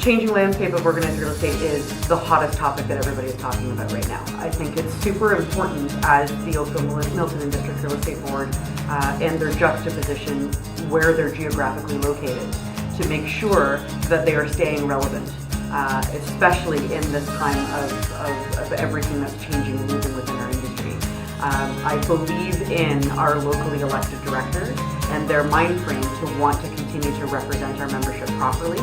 changing landscape of organized real estate is the hottest topic that everybody is talking about right now. I think it's super important as the Oakville, Milton and District Real Estate Board and their juxtaposition where they're geographically located to make sure that they are staying relevant, especially in this time of everything that's changing and moving within our industry. I believe in our locally elected directors and their mind frame to want to continue to represent our membership properly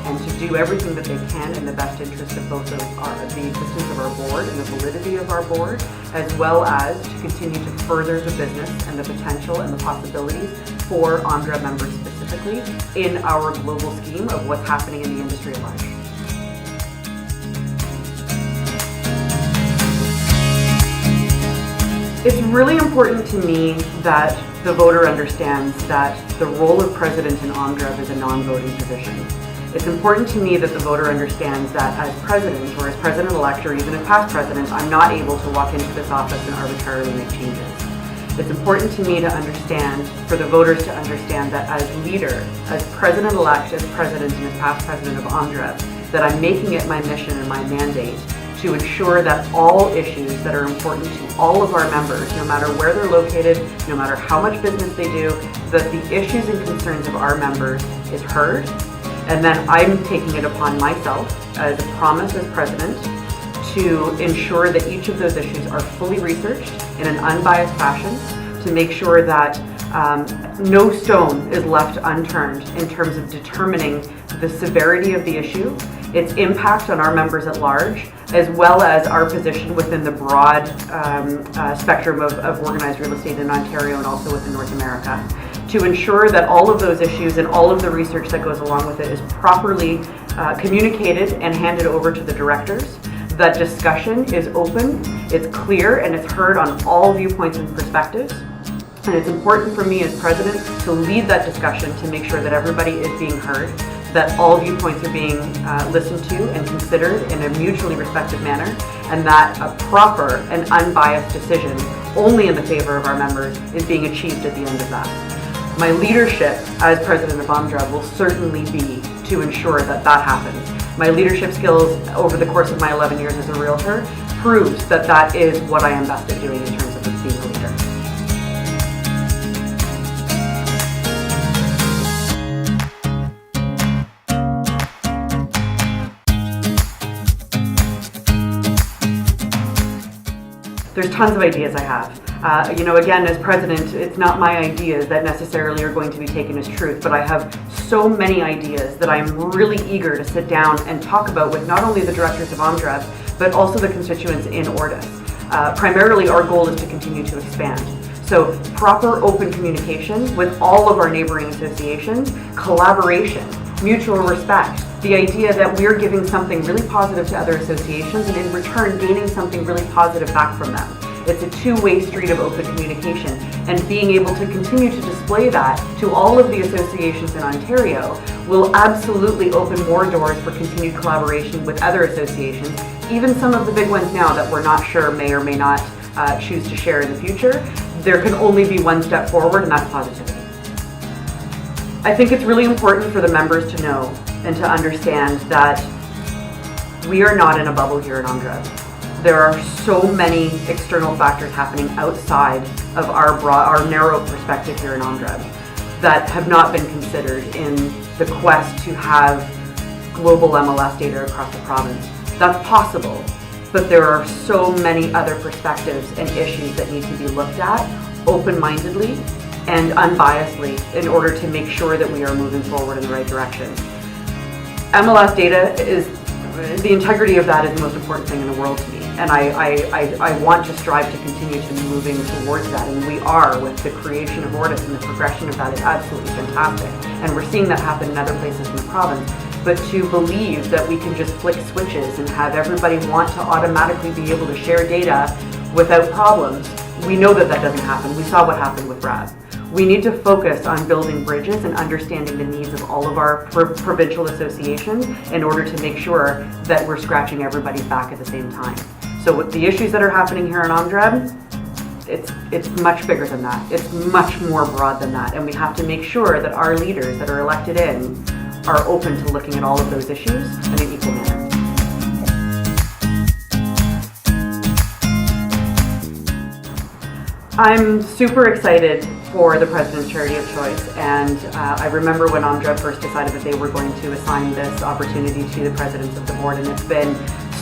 and to do everything that they can in the best interest of both the existence of our board and the validity of our board, as well as to continue to further the business and the potential and the possibilities for ONDREB members specifically in our global scheme of what's happening in the industry at large. It's really important to me that the voter understands that the role of president in ONDREB is a non-voting position. It's important to me that the voter understands that as president or as president-elect or even as past president, I'm not able to walk into this office and arbitrarily make changes. It's important to me to understand, for the voters to understand that as leader, as president-elect, as president and as past president of ONDREB, that I'm making it my mission and my mandate to ensure that all issues that are important to all of our members, no matter where they're located, no matter how much business they do, that the issues and concerns of our members is heard. And then I'm taking it upon myself as a promise as president to ensure that each of those issues are fully researched in an unbiased fashion to make sure that no stone is left unturned in terms of determining the severity of the issue, its impact on our members at large, as well as our position within the broad spectrum of organized real estate in Ontario and also within North America, to ensure that all of those issues and all of the research that goes along with it is properly communicated and handed over to the directors. That discussion is open, it's clear, and it's heard on all viewpoints and perspectives. And it's important for me as president to lead that discussion to make sure that everybody is being heard, that all viewpoints are being listened to and considered in a mutually respectful manner, and that a proper and unbiased decision only in the favor of our members is being achieved at the end of that. My leadership as president of ONDREB will certainly be to ensure that that happens. My leadership skills over the course of my 11 years as a realtor proves that that is what I am best at doing in terms of being a leader. There's tons of ideas I have. Again, as president, it's not my ideas that necessarily are going to be taken as truth, but I have so many ideas that I'm really eager to sit down and talk about with not only the directors of ONDREB, but also the constituents in Ortis. Primarily, our goal is to continue to expand. So proper open communication with all of our neighboring associations, collaboration, mutual respect, the idea that we're giving something really positive to other associations and in return gaining something really positive back from them. It's a two-way street of open communication, and being able to continue to display that to all of the associations in Ontario will absolutely open more doors for continued collaboration with other associations, even some of the big ones now that we're not sure may or may not choose to share in the future. There can only be one step forward, and that's positivity. I think it's really important for the members to know and to understand that we are not in a bubble here in ONDREB. There are so many external factors happening outside of our narrow perspective here in ONDREB that have not been considered in the quest to have global MLS data across the province. That's possible, but there are so many other perspectives and issues that need to be looked at open-mindedly and unbiasedly in order to make sure that we are moving forward in the right direction. MLS data is, the integrity of that is the most important thing in the world to me. And I want to strive to continue to moving towards that. And we are, with the creation of Ortis, and the progression of that is absolutely fantastic. And we're seeing that happen in other places in the province. But to believe that we can just flick switches and have everybody want to automatically be able to share data without problems, we know that that doesn't happen. We saw what happened with RAB. We need to focus on building bridges and understanding the needs of all of our provincial associations in order to make sure that we're scratching everybody's back at the same time. So with the issues that are happening here in ONDREB, it's much bigger than that. It's much more broad than that. And we have to make sure that our leaders that are elected in are open to looking at all of those issues in an equal manner. I'm super excited for the President's Charity of Choice, and I remember when Andra first decided that they were going to assign this opportunity to the presidents of the board, and it's been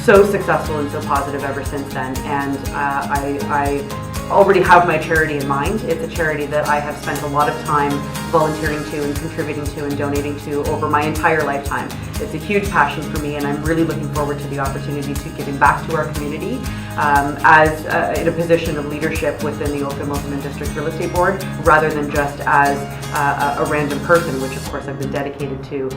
so successful and so positive ever since then. And I already have my charity in mind. It's a charity that I have spent a lot of time volunteering to and contributing to and donating to over my entire lifetime. It's a huge passion for me, and I'm really looking forward to the opportunity to giving back to our community as in a position of leadership within the Oakville-Milton District Real Estate Board, rather than just as a random person, which of course I've been dedicated to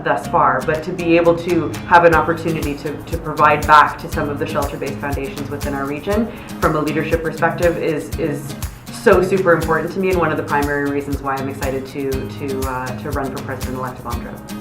thus far. But to be able to have an opportunity to provide back to some of the shelter-based foundations within our region from a leadership perspective is so super important to me, and one of the primary reasons why I'm excited to run for President-elect of Andra.